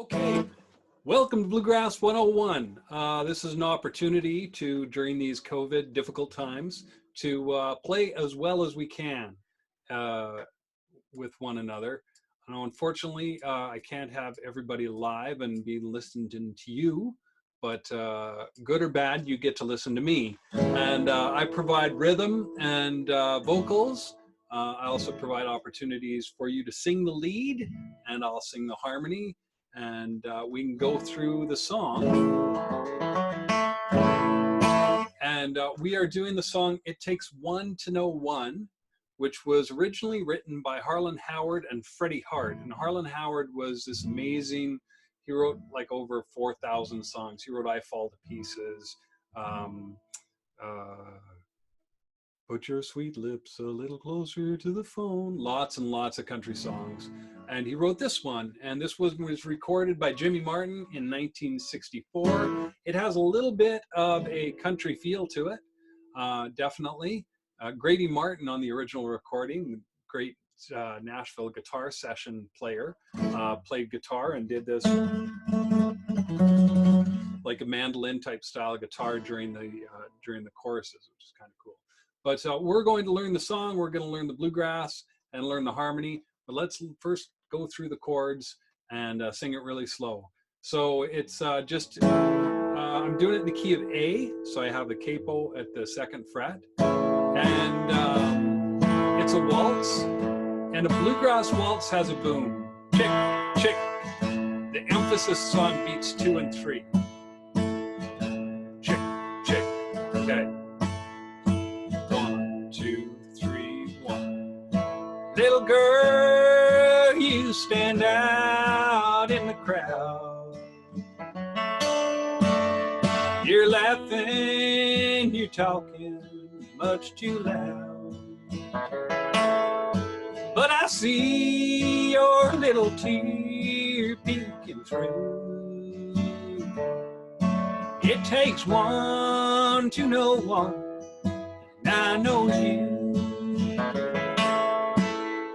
Okay, welcome to Bluegrass 101. This is an opportunity to, during these COVID difficult times, to play as well as we can with one another. Unfortunately, I can't have everybody live and be listened to you, but good or bad, you get to listen to me. And I provide rhythm and vocals. I also provide opportunities for you to sing the lead, and I'll sing the harmony. And we can go through the song. And we are doing the song It Takes One to Know One, which was originally written by Harlan Howard and Freddie Hart. And Harlan Howard was this amazing, he wrote like over 4,000 songs. He wrote I Fall to Pieces, Put Your Sweet Lips a Little Closer to the Phone, lots and lots of country songs. And he wrote this one, and this was recorded by Jimmy Martin in 1964. It has a little bit of a country feel to it, definitely. Grady Martin on the original recording, great Nashville guitar session player, played guitar and did this like a mandolin type style guitar during the choruses, which is kind of cool. But we're going to learn the song, we're going to learn the bluegrass and learn the harmony. But let's first go through the chords and sing it really slow. So it's I'm doing it in the key of A, so I have the capo at the 2nd fret. And it's a waltz, and a bluegrass waltz has a boom. Chick, chick. The emphasis on beats 2 and 3. Chick, chick. Okay. 1, 2, 3, 1. Little girl, you stand out in the crowd. You're laughing, you're talking much too loud. But I see your little tear peeking through. It takes one to know one, and I know you.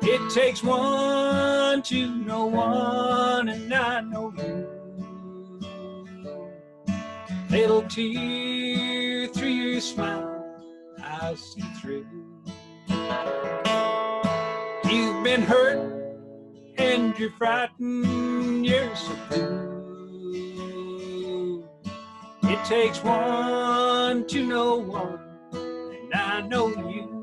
It takes one to know one, and I know you. Little tear through your smile, I see through. You've been hurt and you're frightened, you're so blue. It takes one to know one, and I know you.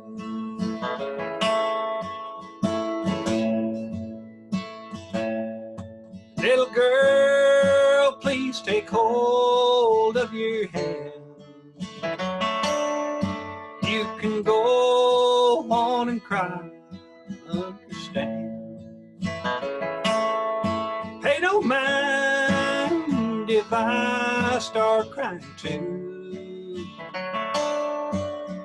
Little girl, please take hold of your hand. You can go on and cry, understand. Hey, don't mind if I start crying too.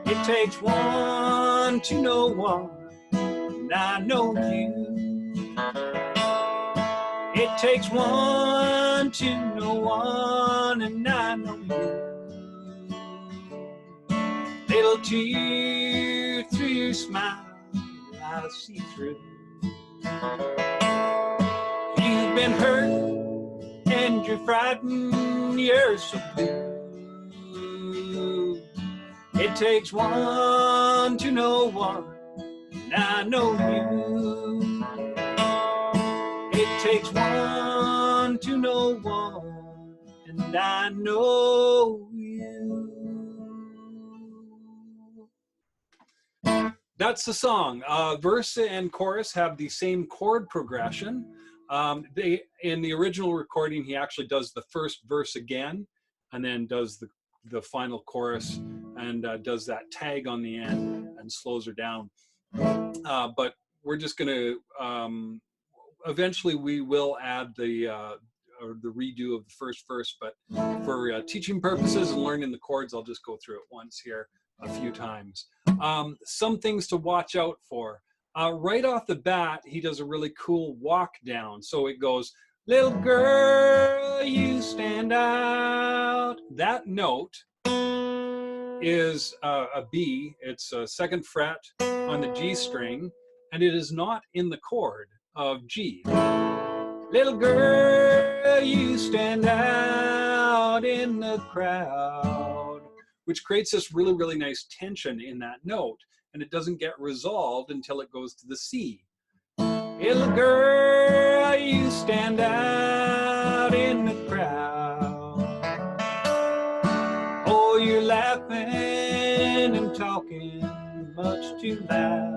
It takes one to know one, and I know you. It takes one to know one, and I know you. Little tear through your smile, I see through. You've been hurt and you're frightened, you're so blue. It takes one to know one, and I know you. It takes one to know one, and I know you. That's the song. Verse and chorus have the same chord progression. In the original recording, he actually does the first verse again, and then does the final chorus, and does that tag on the end and slows her down. But we're just going to eventually we will add the redo of the first verse. But for teaching purposes and learning the chords, I'll just go through it once here a few times. Some things to watch out for. Right off the bat, he does a really cool walk down. So it goes, little girl, you stand out. That note is a B. It's a 2nd fret on the G string, and it is not in the chord of G. Little girl, you stand out in the crowd, which creates this really, really nice tension in that note, and it doesn't get resolved until it goes to the C. Little girl, you stand out in the crowd. Oh, you're laughing and talking much too loud.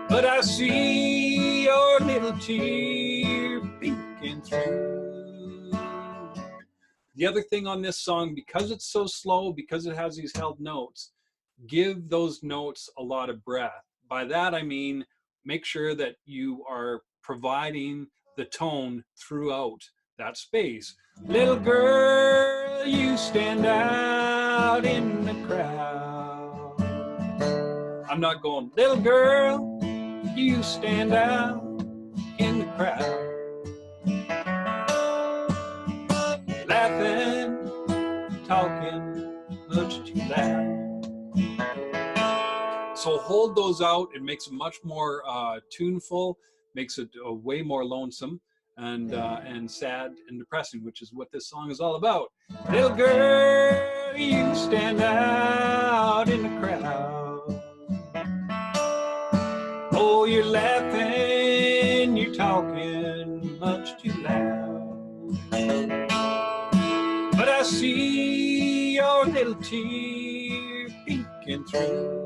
But I see your little tear peeking through. The other thing on this song, because it's so slow, because it has these held notes, give those notes a lot of breath. By that I mean, make sure that you are providing the tone throughout that space. Little girl, you stand out in the crowd. I'm not going, little girl, you stand out in the crowd. Laughing, talking much too loud. So hold those out. It makes it much more tuneful, makes it way more lonesome and sad and depressing, which is what this song is all about. Little girl, you stand out in the crowd. Oh, you're laughing, you're talking much too loud. But I see your little tear peeking through.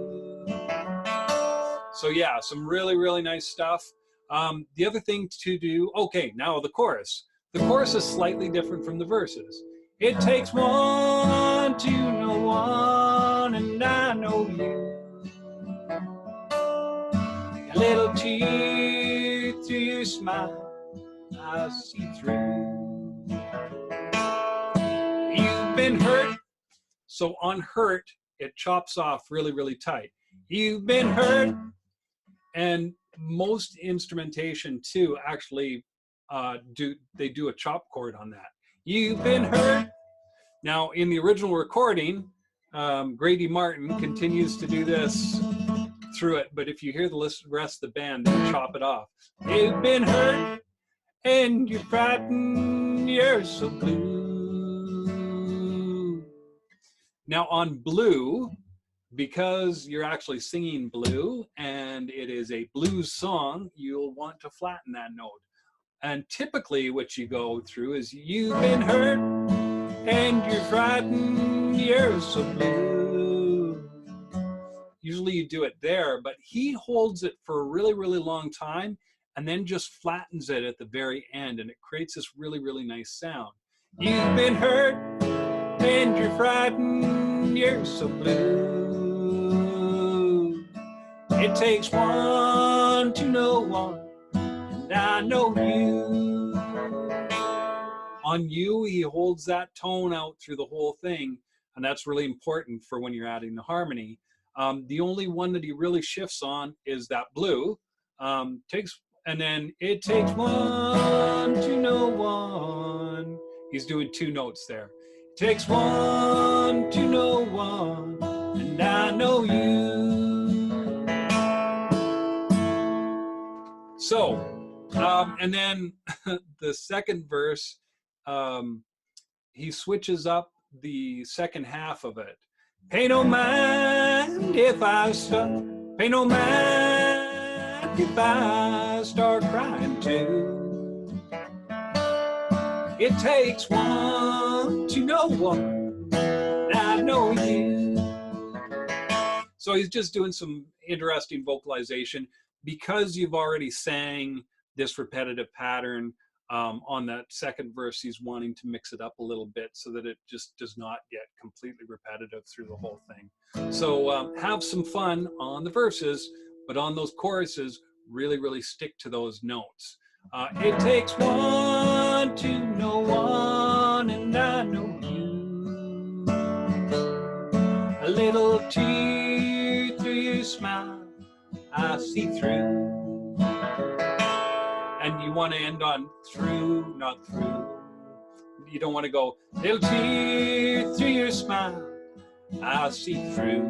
So yeah, some really, really nice stuff. The other thing to do, okay, now the chorus. The chorus is slightly different from the verses. It takes one to know one, and I know you. A little tear through your smile, I see through. You've been hurt, so on hurt, it chops off really, really tight. You've been hurt. And most instrumentation too actually do a chop chord on that. You've been hurt. Now in the original recording, Grady Martin continues to do this through it, but if you hear the rest of the band, they chop it off. You've been hurt and you're frightened, you're so blue. Now on Blue, because you're actually singing blue and it is a blues song, you'll want to flatten that note. And typically what you go through is, you've been hurt and you're frightened, you're so blue. Usually you do it there, but he holds it for a really, really long time and then just flattens it at the very end, and it creates this really, really nice sound. You've been hurt and you're frightened, you're so blue. It takes one to know one, and I know you. On You, he holds that tone out through the whole thing, and that's really important for when you're adding the harmony. The only one that he really shifts on is that Blue. And then it takes one to know one. He's doing two notes there. It takes one to know one, and I know you. So, and then the second verse, he switches up the second half of it. Pay no mind if I start, pay no mind if I start crying too. It takes one to know one, and I know you. So he's just doing some interesting vocalization. Because you've already sang this repetitive pattern on that second verse, he's wanting to mix it up a little bit so that it just does not get completely repetitive through the whole thing. So have some fun on the verses, but on those choruses, really, really stick to those notes. It takes one to know one, and I know you. A little tear through your smile, I see through. And you want to end on through, not through. You don't want to go, little tear through your smile, I see through,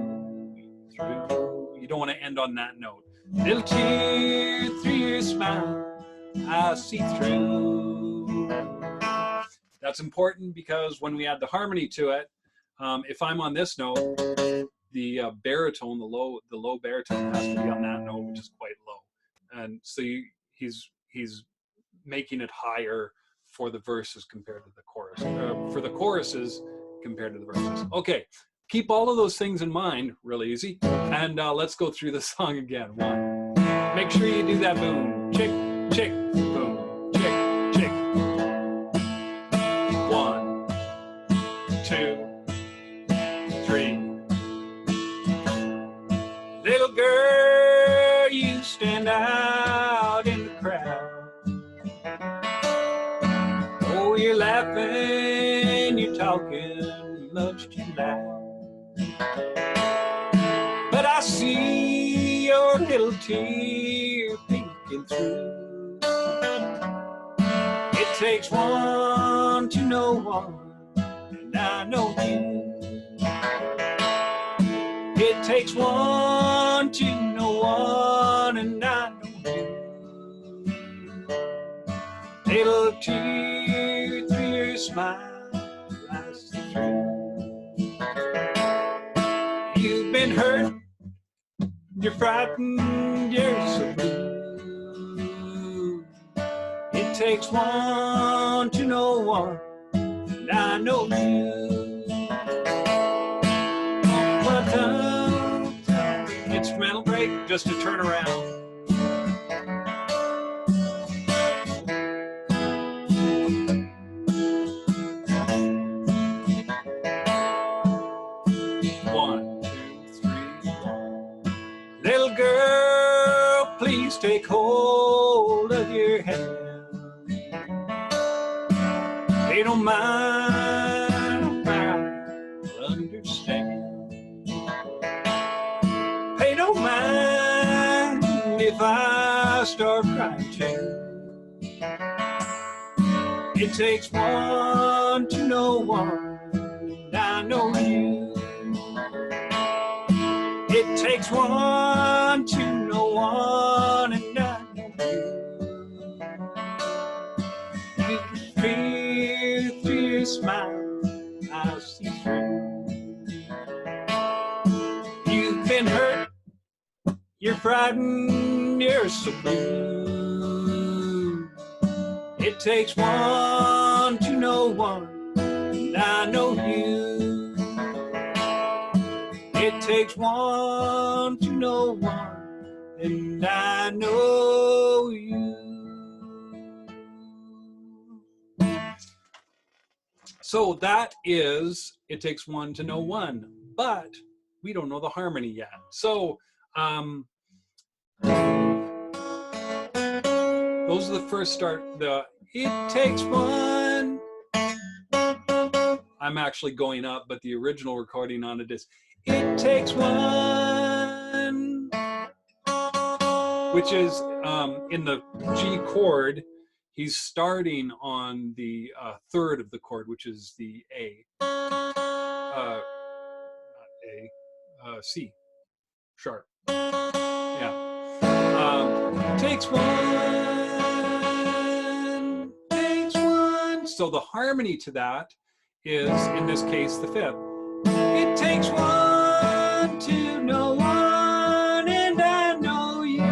through. You don't want to end on that note. Little tear through your smile, I see through. That's important because when we add the harmony to it, if I'm on this note, the baritone, the low baritone has to be on that note, which is quite low, and so he's making it higher for the verses compared to the chorus, for the choruses compared to the verses. Okay, keep all of those things in mind, really easy, and let's go through the song again. One, make sure you do that boom, chick, chick, boom, chick, chick. 1, 2, 3. Little girl, you stand out in the crowd. Oh, you're laughing, you're talking much too loud. But I see your little tear peeking through. It takes one to know one, and I know you. It takes one to know one, and I know you. Little tear through your smile, I see through. You've been hurt, you're frightened, you're so blue. It takes one to know one, and I know you. Instrumental break just to turn around. One, two, three. Little girl, please take hold of your hand. They don't mind, I'll understand. They don't mind if I start crying too. It takes one to know one, and I know you. It takes one to know one, and I know you. You can feel through your smile, I see through. You've been hurt, you're frightened, you're so blue. It takes one to know one, and I know you. It takes one to know one, and I know you. So that is It Takes One to Know One, but we don't know the harmony yet. So those are the first start. The It Takes One. I'm actually going up, but the original recording on it is It Takes One, which is in the G chord. He's starting on the third of the chord, which is the A. Not A, C sharp. Yeah. Takes one, takes one. So the harmony to that is, in this case, the fifth. It takes one to know one, and I know you.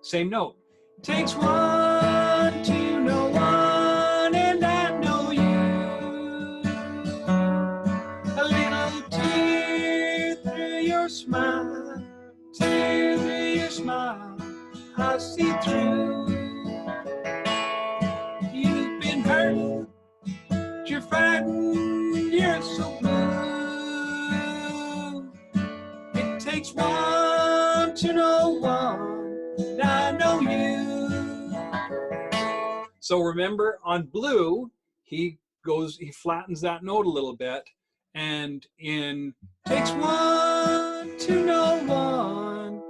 Same note. Takes one to know one, and I know you. A little tear through your smile, tear through your smile, I see through. You've been hurt, you're frightened, you're so blue. It takes one to know one, and I know you. So remember, on Blue, he flattens that note a little bit, and in Takes One to Know One,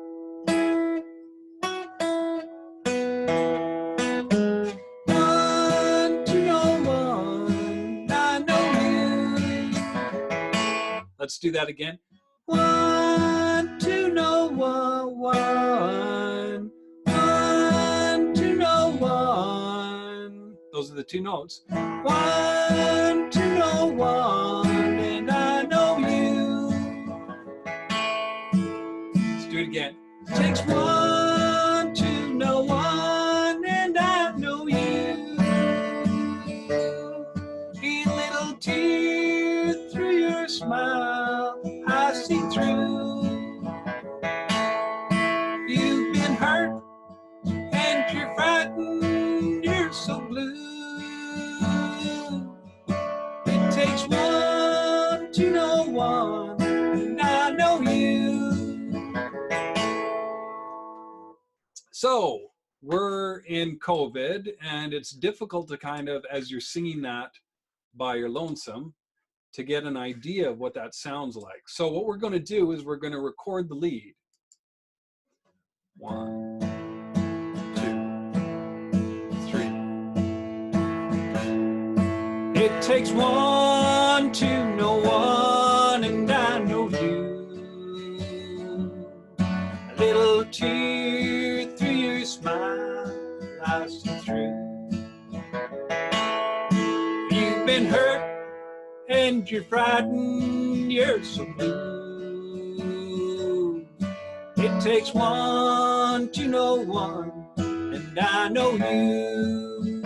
one to know one, I know you. Let's do that again. One to know one, one Those are the two notes. 1, 2, no 1, and I know you. Let's do it again. It takes 1 to know 1, and I know you. A little tear through your smile, I see through. You've been hurt and you're frightened, you're so blue. It takes 1 to know 1, and I know you. So we're in COVID, and it's difficult to kind of, as you're singing that by your lonesome, to get an idea of what that sounds like. So what we're going to do is we're going to record the lead. 1, 2, 3. It takes 1 to know 1, and I know you. A little tear through your smile, I see through. You've been hurt and you're frightened, you're so blue. It takes 1 to know 1, and I know you.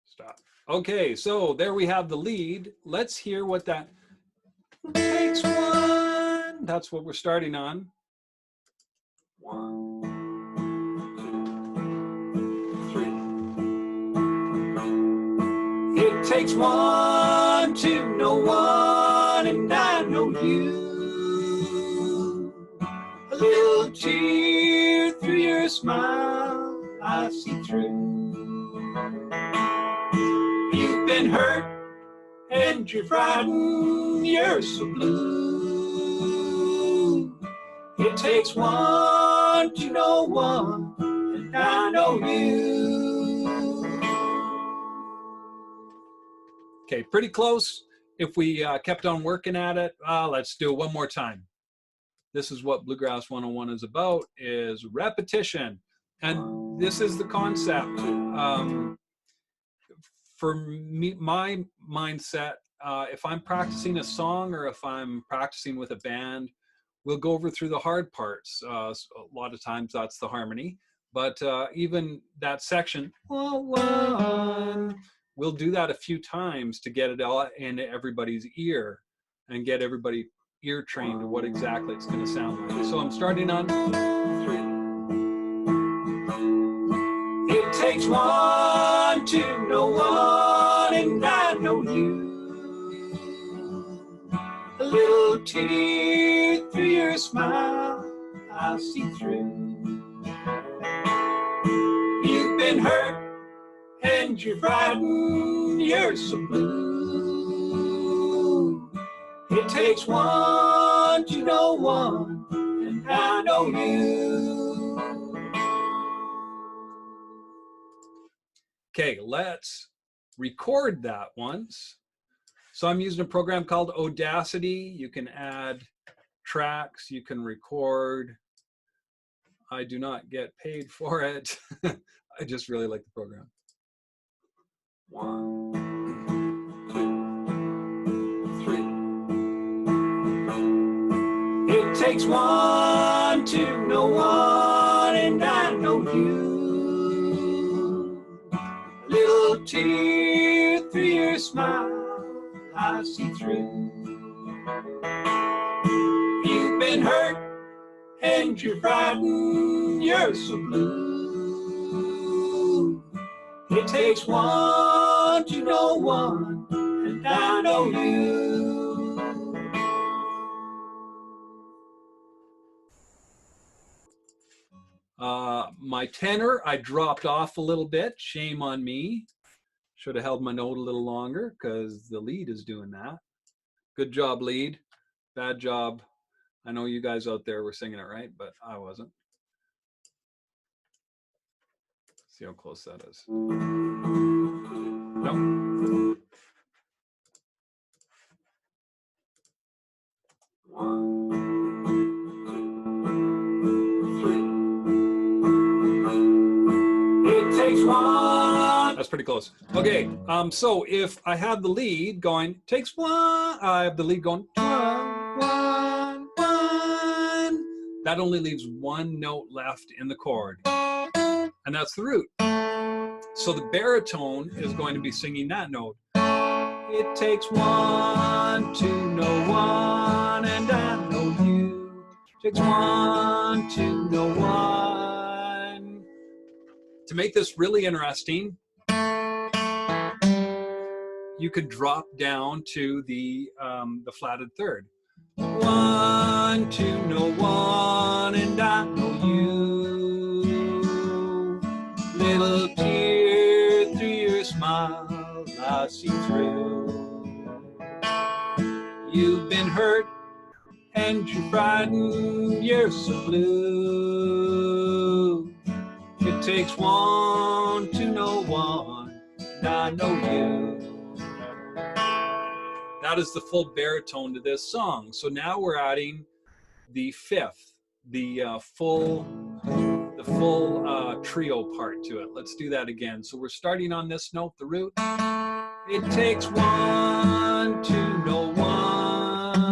Stop. Okay, so there we have the lead. Let's hear what that takes 1. That's what we're starting on. 1, 2, 3. It takes 1 to know 1, and I know you. A little tear through your smile, I see through. You've been hurt and you're frightened, you're so blue. It takes 1 to know 1, and I know you. Okay, pretty close. If we kept on working at it, let's do it one more time. This is what Bluegrass 101 is about, is repetition. And this is the concept. For me, my mindset, if I'm practicing a song or if I'm practicing with a band, we'll go over through the hard parts. A lot of times that's the harmony, but even that section, 1, we'll do that a few times to get it all into everybody's ear and get everybody ear trained to what exactly it's going to sound like. So I'm starting on 3. It takes 1 to know 1, and I know you. A little tear through your smile, I see through. You've been hurt and you're frightened, you're so blue. It takes 1 to know 1, and I know you. Okay, let's record that once. So I'm using a program called Audacity. You can add tracks, you can record. I do not get paid for it. I just really like the program. 1, 2, 3. It takes 1 to know 1, and I know you. A little tear through your smile, I see through. You've been hurt and you're frightened, you're so blue. It takes 1 to know 1, and I know you. My tenor, I dropped off a little bit. Shame on me. Should have held my note a little longer because the lead is doing that. Good job, lead. Bad job. I know you guys out there were singing it right, but I wasn't. See how close that is. No. pretty close. Okay, so if I have the lead going, takes one, I have the lead going, one, one, one. That only leaves one note left in the chord, and that's the root. So the baritone is going to be singing that note. It takes one to know one, and I know you. Takes one to know one. To make this really interesting, you could drop down to the flatted third. One to know one, and I know you. Little tear through your smile I see through. You've been hurt and you're frightened, you're so blue. It takes one to know one, and I know you. That is the full baritone to this song. So now we're adding the fifth, the full trio part to it. Let's do that again. So we're starting on this note, the root. It takes one to know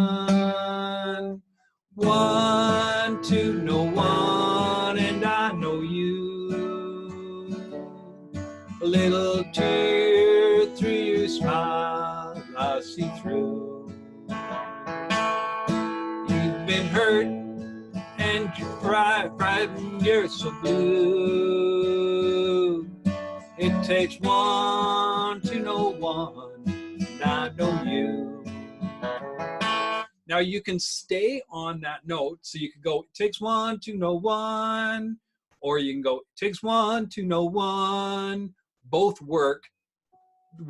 one, one to know one, and I know you. A little tear through your smile I see through. You've been hurt and you're frightened, you're so blue. It takes one to know one, and I know you. Now you can stay on that note, so you could go, it takes one to know one, or you can go, it takes one to know one. Both work.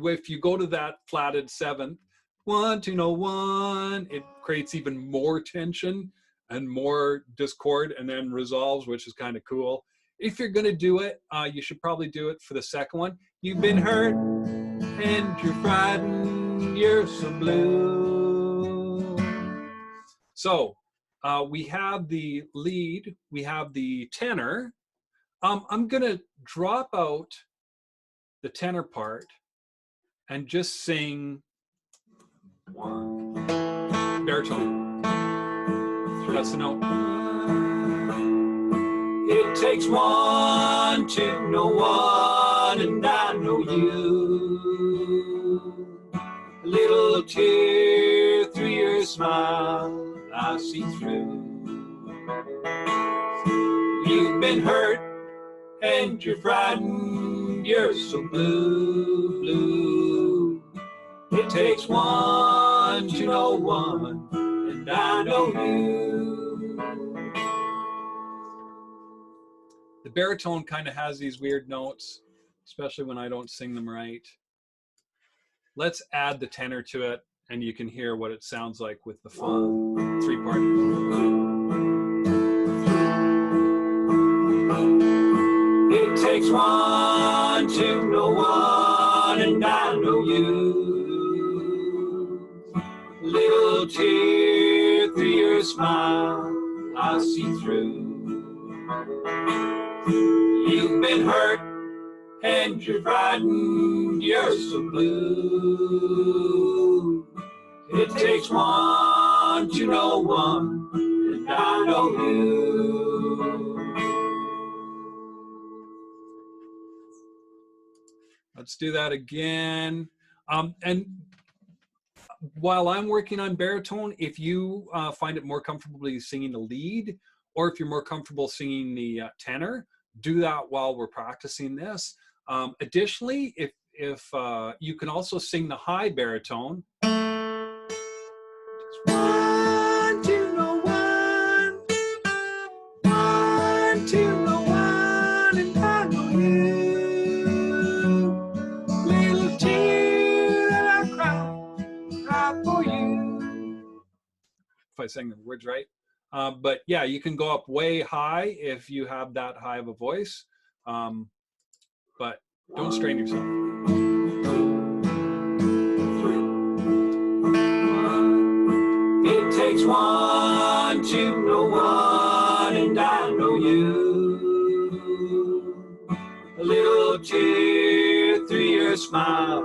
If you go to that flatted seventh, one to know one, it creates even more tension and more discord, and then resolves, which is kind of cool. If you're going to do it, you should probably do it for the second one. You've been hurt and you're frightened, you're so blue. So we have the lead, we have the tenor. I'm going to drop out the tenor part and just sing one, baritone. That's the note. It takes one to know one, and I know you. A little tear through your smile I see through. You've been hurt and you're frightened, you're so blue, blue. It takes one to know one, and I know you. The baritone kind of has these weird notes, especially when I don't sing them right. Let's add the tenor to it, and you can hear what it sounds like with the full three-part. It takes one to know one, and I know you. Little tear through your smile I see through. You've been hurt and you're frightened, you're so blue. It takes one to know one, and I know you. Let's do that again. And while I'm working on baritone, if you find it more comfortably singing the lead, or if you're more comfortable singing the tenor, do that while we're practicing this. Additionally, if you can also sing the high baritone. One to know one, one to know one, and I know you. Little tear that I cry for you. If I sang the words right. But yeah, you can go up way high if you have that high of a voice, but don't strain yourself. It takes one to know one, and I know you. A little tear through through your smile,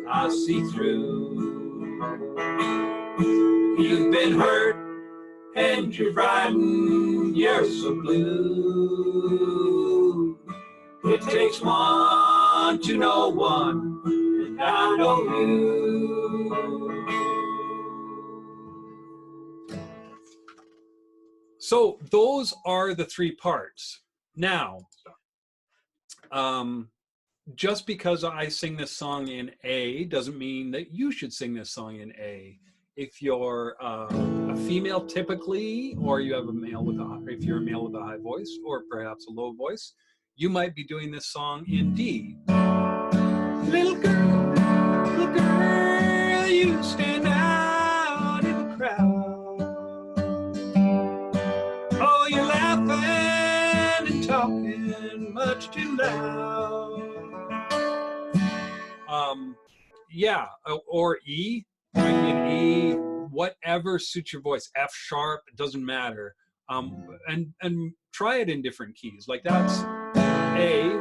I see through. You've been hurt and you're frightened, you're so blue. It takes one to know one, and I know you. So those are the three parts. Now, just because I sing this song in A doesn't mean that you should sing this song in A. If you're a female typically, or you have a male with if you're a male with a high voice, or perhaps a low voice, you might be doing this song in D. Little girl, you stand out in the crowd. Oh, you're laughing and talking much too loud. Yeah, or E. In E, whatever suits your voice. F sharp, it doesn't matter. And try it in different keys. Like that's A.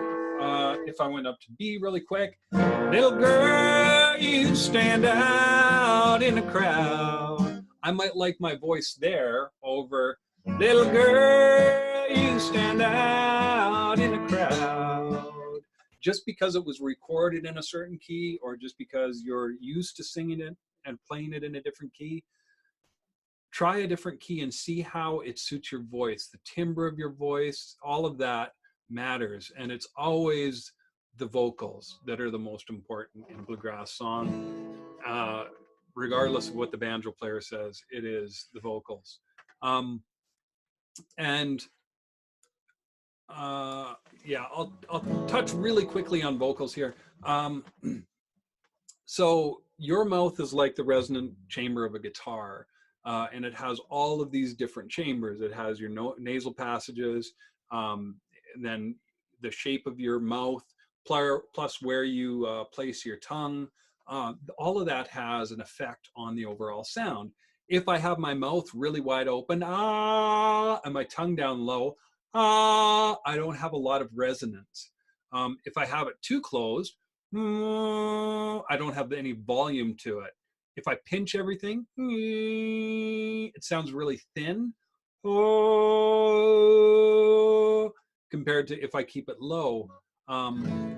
If I went up to B really quick, little girl, you stand out in a crowd. I might like my voice there over little girl, you stand out in a crowd. Just because it was recorded in a certain key, or just because you're used to singing it and playing it in a different key, try a different key and see how it suits your voice. The timbre of your voice, all of that matters. And it's always the vocals that are the most important in a bluegrass song. Regardless of what the banjo player says, it is the vocals. Yeah, I'll touch really quickly on vocals here. So your mouth is like the resonant chamber of a guitar, and it has all of these different chambers. It has your nasal passages, and then the shape of your mouth, plus where you place your tongue. All of that has an effect on the overall sound. If I have my mouth really wide open, and my tongue down low, I don't have a lot of resonance. If I have it too closed, I don't have any volume to it. If I pinch everything, it sounds really thin, compared to if I keep it low.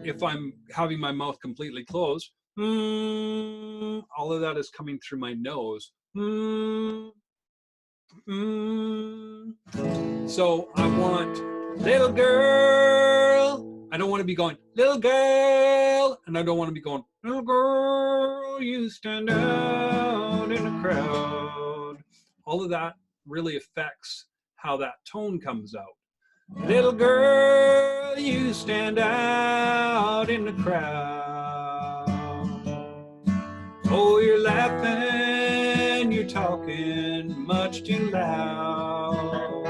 If I'm having my mouth completely closed, all of that is coming through my nose. So I want little girl. I don't want to be going little girl, and I don't want to be going little girl, you stand out in a crowd. All of that really affects how that tone comes out. Little girl, you stand out in the crowd. Oh, you're laughing, you're talking much too loud.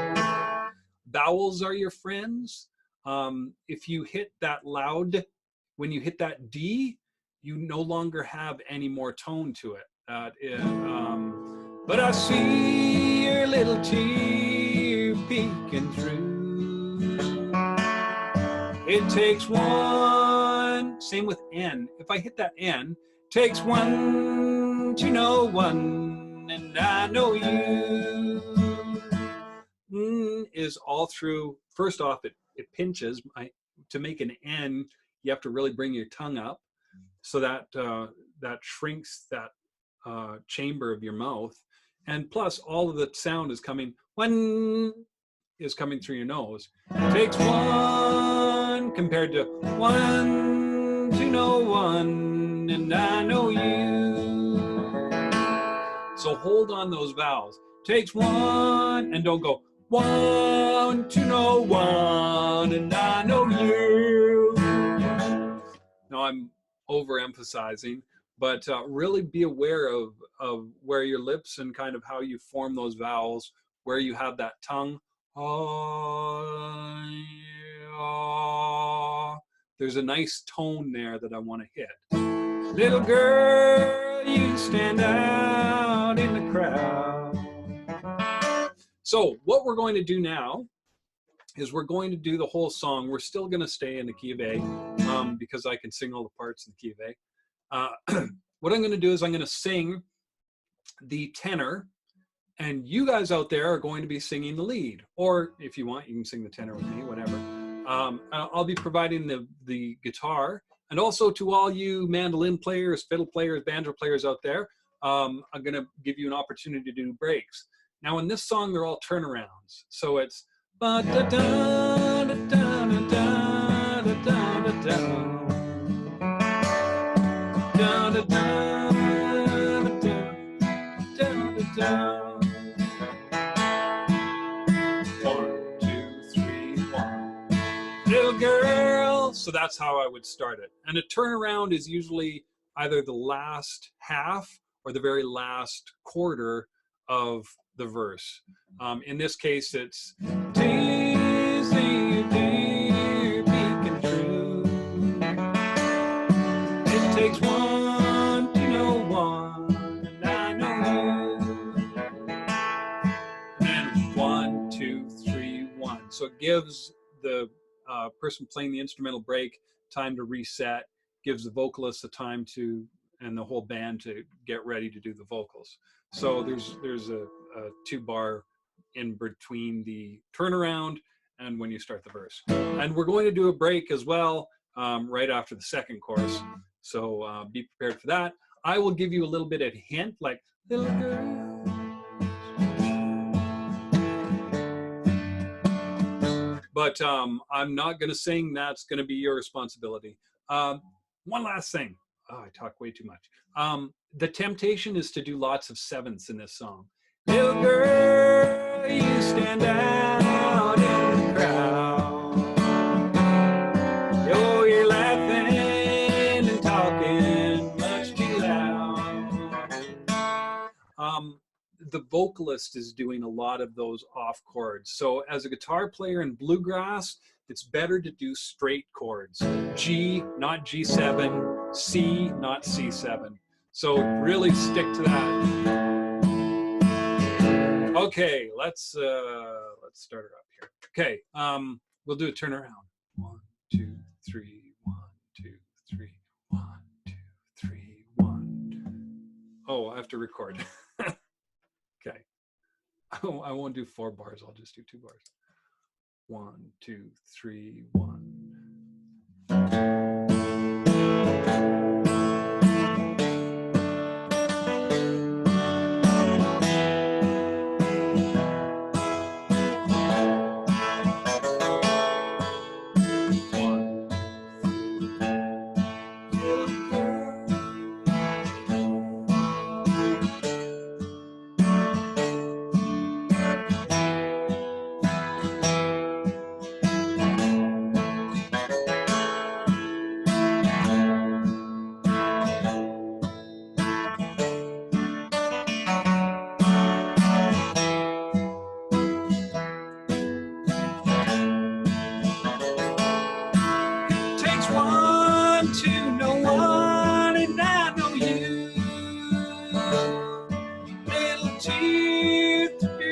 Vowels are your friends. If you hit that loud, when you hit that D, you no longer have any more tone to it. But I see your little tear peeking through. It takes one, same with N. If I hit that N, takes one to know one, and I know you. Is all through. First off, it pinches. To make an N, you have to really bring your tongue up, so that that shrinks that chamber of your mouth, and plus all of the sound is coming. One is coming through your nose. It takes one compared to one to know one, and I know you. So hold on those vowels. Takes one, and don't go one to know one, and I know you. Now I'm overemphasizing, but really be aware of where your lips and kind of how you form those vowels, where you have that tongue. There's a nice tone there that I want to hit. Little girl, you stand out in the crowd. So what we're going to do now is we're going to do the whole song. We're still going to stay in the key of A because I can sing all the parts in the key of A. What I'm going to do is I'm going to sing the tenor, and you guys out there are going to be singing the lead. Or if you want, you can sing the tenor with me, whatever. I'll be providing the guitar. And also to all you mandolin players, fiddle players, banjo players out there, I'm going to give you an opportunity to do breaks. Now in this song, they're all turnarounds. So it's ba da da da da da da da da da da da da. 1, 2, 3, 1. Little girl. So that's how I would start it. And a turnaround is usually either the last half or the very last quarter of the verse. In this case, it's teasing dear, beacon true. It takes one to know one, and I know you. And then 1, 2, 3, 1. So it gives the person playing the instrumental break time to reset, gives the vocalist the time to, and the whole band to get ready to do the vocals. So there's a 2-bar in between the turnaround and when you start the verse. And we're going to do a break as well right after the second chorus. So be prepared for that. I will give you a little bit of hint, like little girl. But I'm not going to sing. That's going to be your responsibility. One last thing. Oh, I talk way too much. The temptation is to do lots of sevenths in this song. Little girl, you stand out in the crowd. Oh, you're laughing and talking much too loud. The vocalist is doing a lot of those off chords. So as a guitar player in bluegrass, it's better to do straight chords. G, not G7, C, not C7. So really stick to that. Okay, let's start her up here. Okay, we'll do a turnaround. 1, 2, 3, 1, 2, 3, 1, 2, 3, 1. Oh, I have to record. Okay. I won't do 4 bars. I'll just do 2 bars. 1, 2, 3, 1.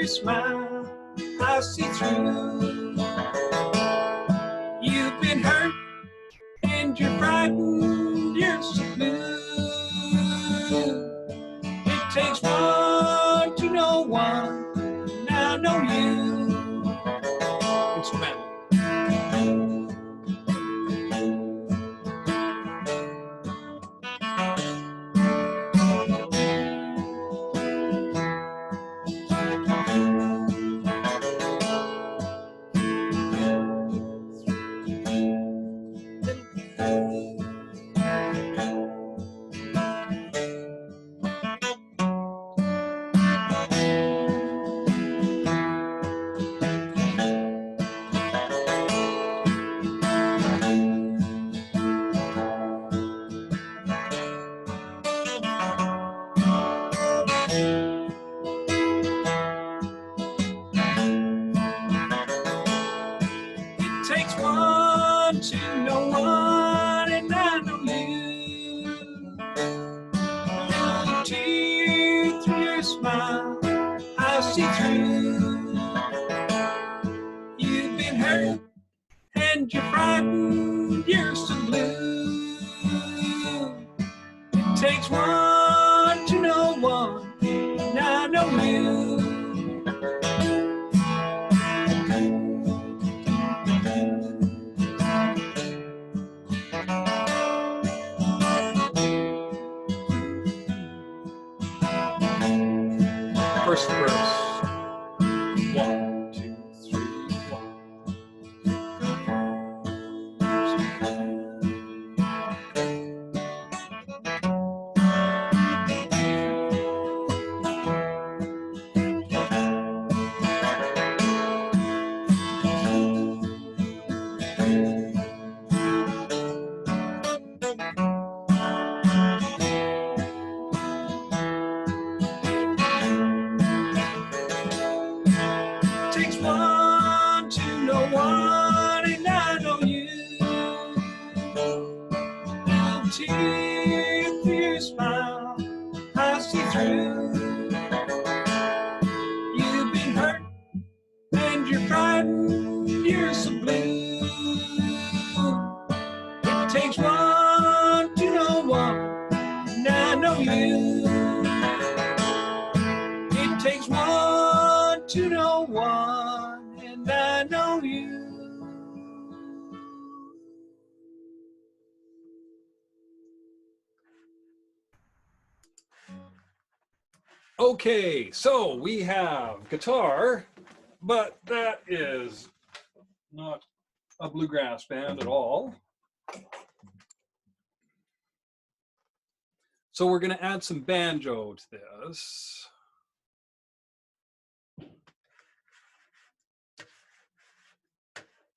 Smile, I see through. You've been hurt and you're frightened, you're so blue. It takes one to know one, and I know you. Instrumental. Smile, I see through. You've been hurt and you're frightened, you're so blue. It takes one to know one, and I know you. First verse. 1, 2, 3, 1. Takes one to know one, and I know you. Little tear through your smile, I see through. You've been hurt, and you're frightened, you're so blue. It takes one to know one, and I know you. It takes one to know one, and I know you. Okay, so we have guitar, but that is not a bluegrass band at all. So we're going to add some banjo to this.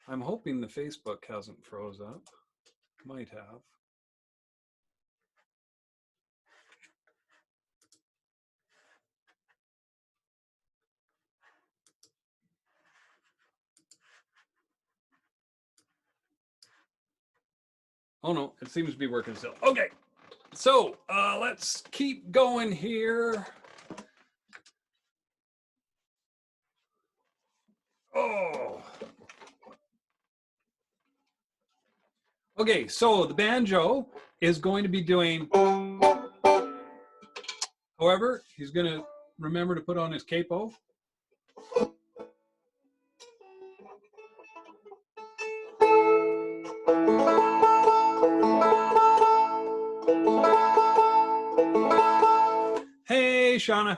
I'm hoping the Facebook hasn't froze up. Might have. Oh no, it seems to be working still. Okay, so let's keep going here. Oh. Okay, so the banjo is going to be doing, however, he's going to remember to put on his capo. Hey, Shauna,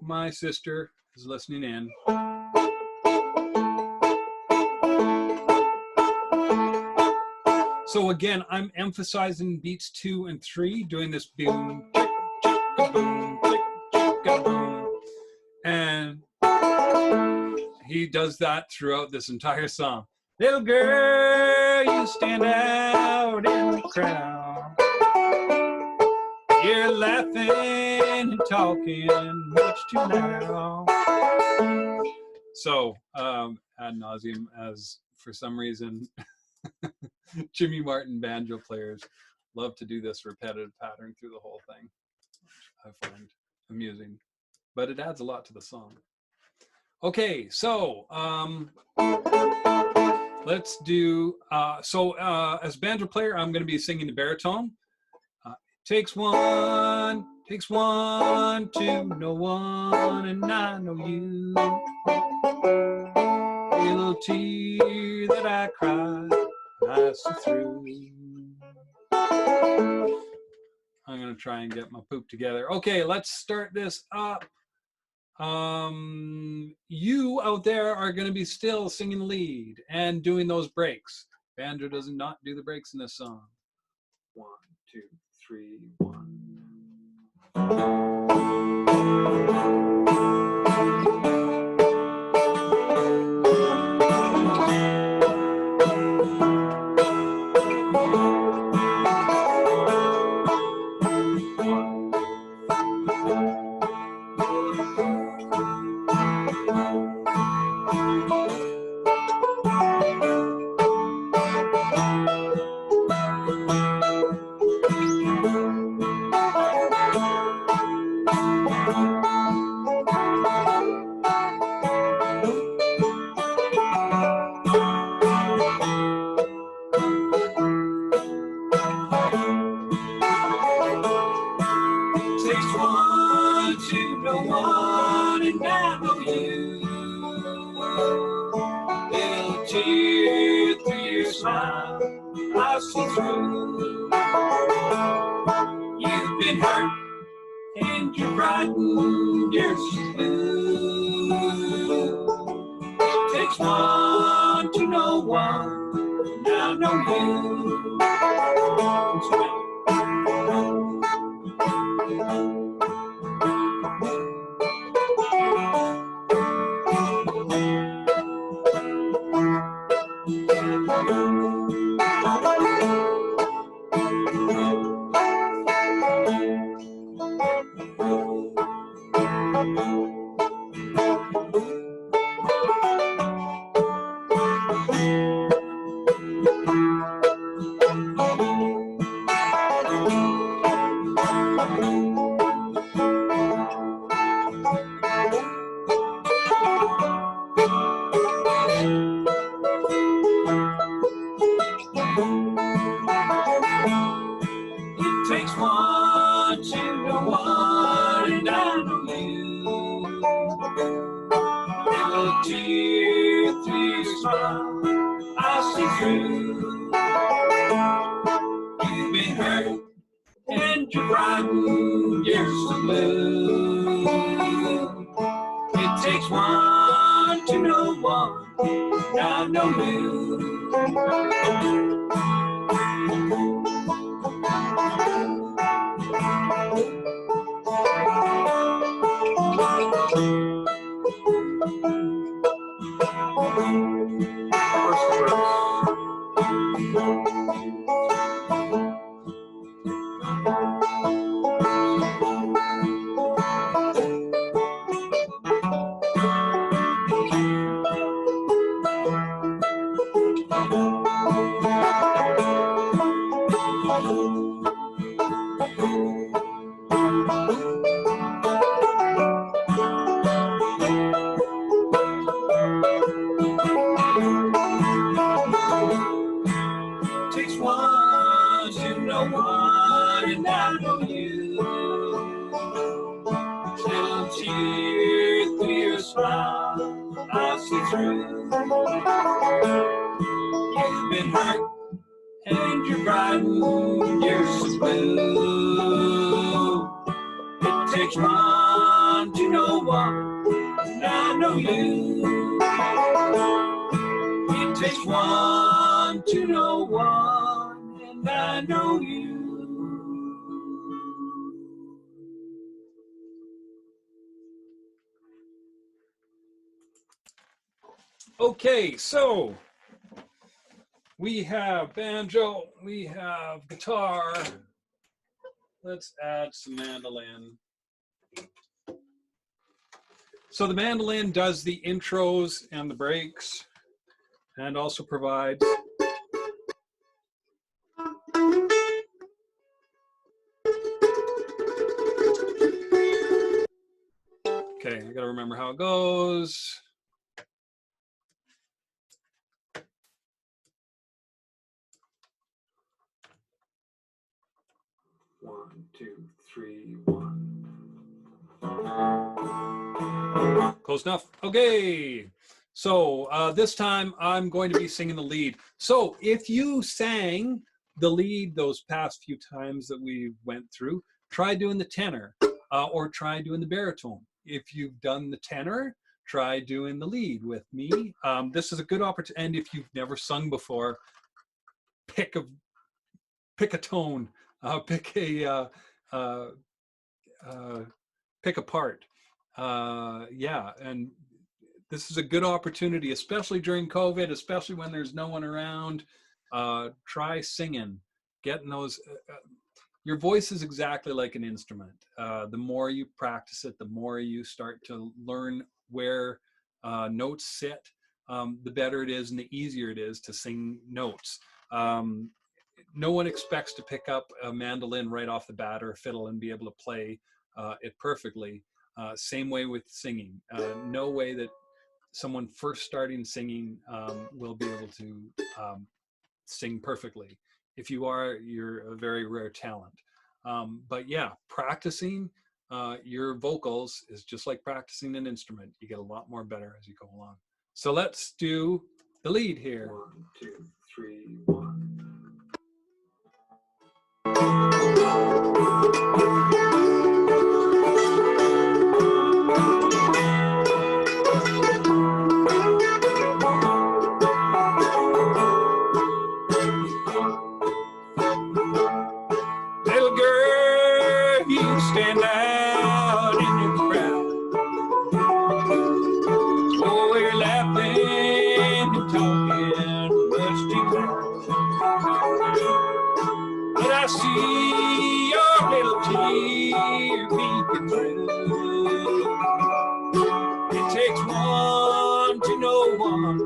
my sister is listening in. So again, I'm emphasizing beats 2 and 3, doing this boom, chick, chick, boom, chick, chick, boom. And he does that throughout this entire song. Little girl, you stand out in the crowd. You're laughing and talking much too loud. So, ad nauseum, as for some reason, Jimmy Martin banjo players love to do this repetitive pattern through the whole thing, which I find amusing, but it adds a lot to the song. Okay, so let's do, as banjo player, I'm going to be singing the baritone. Takes one to know one, and I know you. Little tear that I cry, I see through. I'm gonna try and get my poop together. Okay, let's start this up. You out there are gonna be still singing lead and doing those breaks. Banjo does not do the breaks in this song. 1, 2, 3, 1. smile, I'll see through. You've been hurt and you're frightened, you're so blue. It takes one to know one, and I know you. Okay, so we have banjo, we have guitar. Let's add some mandolin. So the mandolin does the intros and the breaks, and also provides okay, I gotta remember how it goes. One, two, three, one. Close enough. Okay. So this time I'm going to be singing the lead. So if you sang the lead those past few times that we went through, try doing the tenor or try doing the baritone. If you've done the tenor, try doing the lead with me. This is a good opportunity. And if you've never sung before, pick a tone, pick a part. Yeah, and this is a good opportunity, especially during COVID, especially when there's no one around. Try singing, getting those. Your voice is exactly like an instrument. The more you practice it, the more you start to learn where notes sit, the better it is and the easier it is to sing notes. No one expects to pick up a mandolin right off the bat or a fiddle and be able to play it perfectly. Same way with singing. No way that someone first starting singing will be able to sing perfectly. If you are, you're a very rare talent. But yeah, practicing your vocals is just like practicing an instrument. You get a lot more better as you go along. So let's do the lead here. 1, 2, 3, 1. Little girl, you stand out in the crowd. Oh, you're laughing and talking much too loud. But I see your little tear peeking through. It takes one to know one,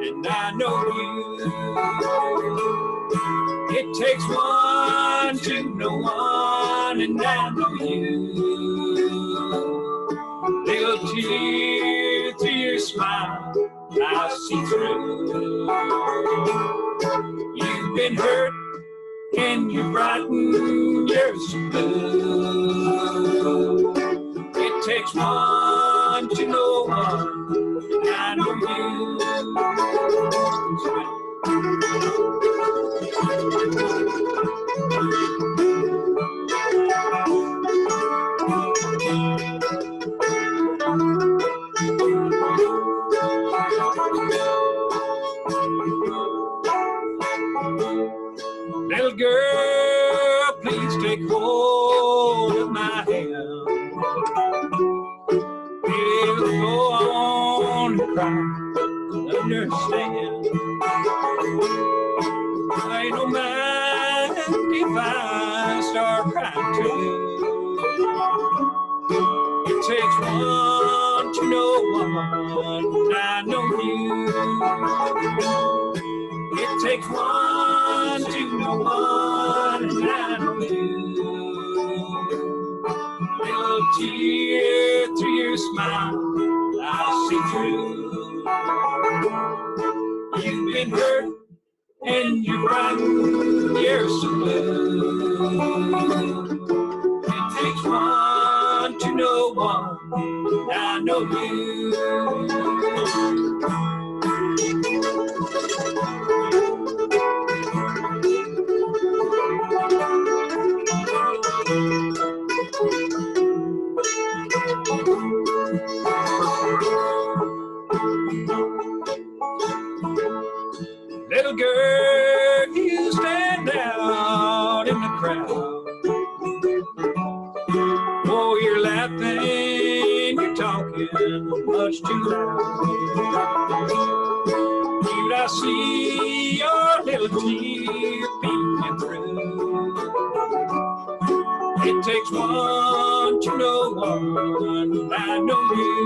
and I know you. It takes one to know one, and I know you. Little tear through your smile, I see through. You've been hurt, and you brighten your blue. It takes one to know one, and I know you. Little girl, please take hold of my hand. We'll go on and cry, understand. I don't mind if I start crying too. It takes one to know one, and I know you. It takes one to know one, and I know you. Little tear through your smile, I see through. You've been hurt, and you're brighten, you're so blue. It takes one to know one, and I know you. Little girl, you stand out in the crowd. Oh, you're laughing, you're talking much too loud. Dude, I see your little tear peeking through. It takes one to know one, and I know you.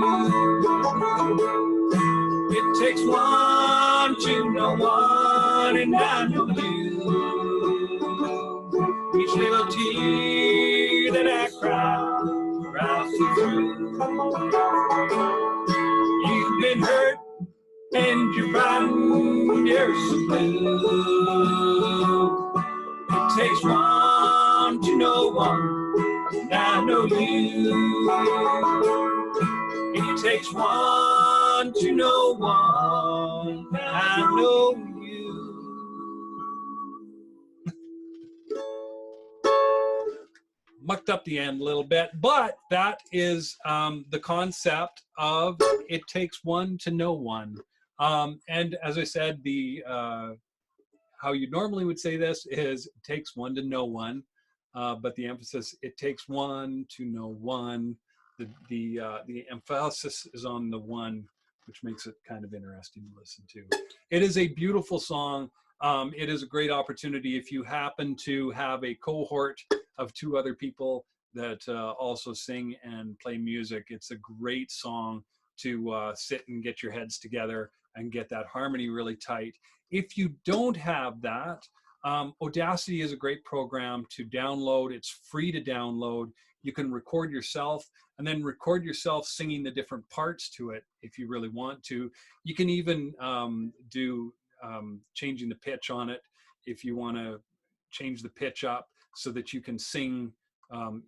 It takes one to know one, and I know you. Each little tear that I cry, cries through. You've been hurt, and you're brighten, you're so blue. It takes one to know one, and I know you. It takes one to know one, I know you. Mucked up the end a little bit, but that is the concept of it takes one to know one. And as I said, the how you normally would say this is it takes one to know one, but the emphasis, it takes one to know one. The emphasis is on the one, which makes it kind of interesting to listen to. It is a beautiful song. It is a great opportunity if you happen to have a cohort of two other people that also sing and play music. It's a great song to sit and get your heads together and get that harmony really tight. If you don't have that, Audacity is a great program to download. It's free to download. You can record yourself and then record yourself singing the different parts to it if you really want to. You can even do changing the pitch on it if you want to change the pitch up so that you can sing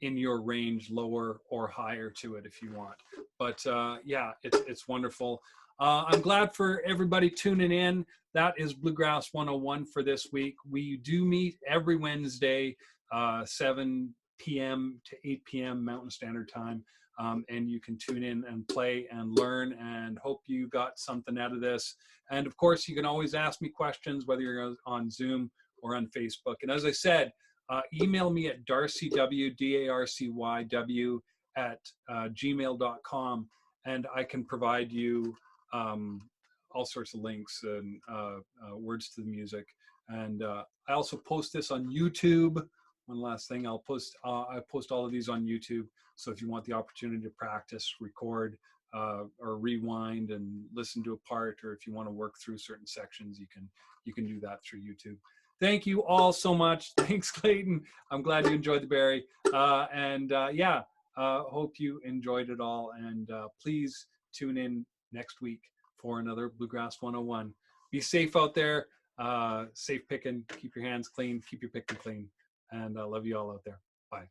in your range, lower or higher to it if you want. But yeah, it's wonderful. I'm glad for everybody tuning in. That is Bluegrass 101 for this week. We do meet every Wednesday, 7 p.m. to 8 p.m. Mountain Standard Time. And you can tune in and play and learn, and hope you got something out of this. And of course, you can always ask me questions, whether you're on Zoom or on Facebook. And as I said, email me at darcyw, DARCYW, at gmail.com, and I can provide you all sorts of links and words to the music. And I also post this on YouTube. One last thing, I post all of these on YouTube. So if you want the opportunity to practice, record, or rewind and listen to a part, or if you want to work through certain sections, you can do that through YouTube. Thank you all so much. Thanks, Clayton. I'm glad you enjoyed the berry. Yeah, hope you enjoyed it all. And please tune in next week for another Bluegrass 101. Be safe out there. Safe picking. Keep your hands clean. Keep your picking clean. And I love you all out there. Bye.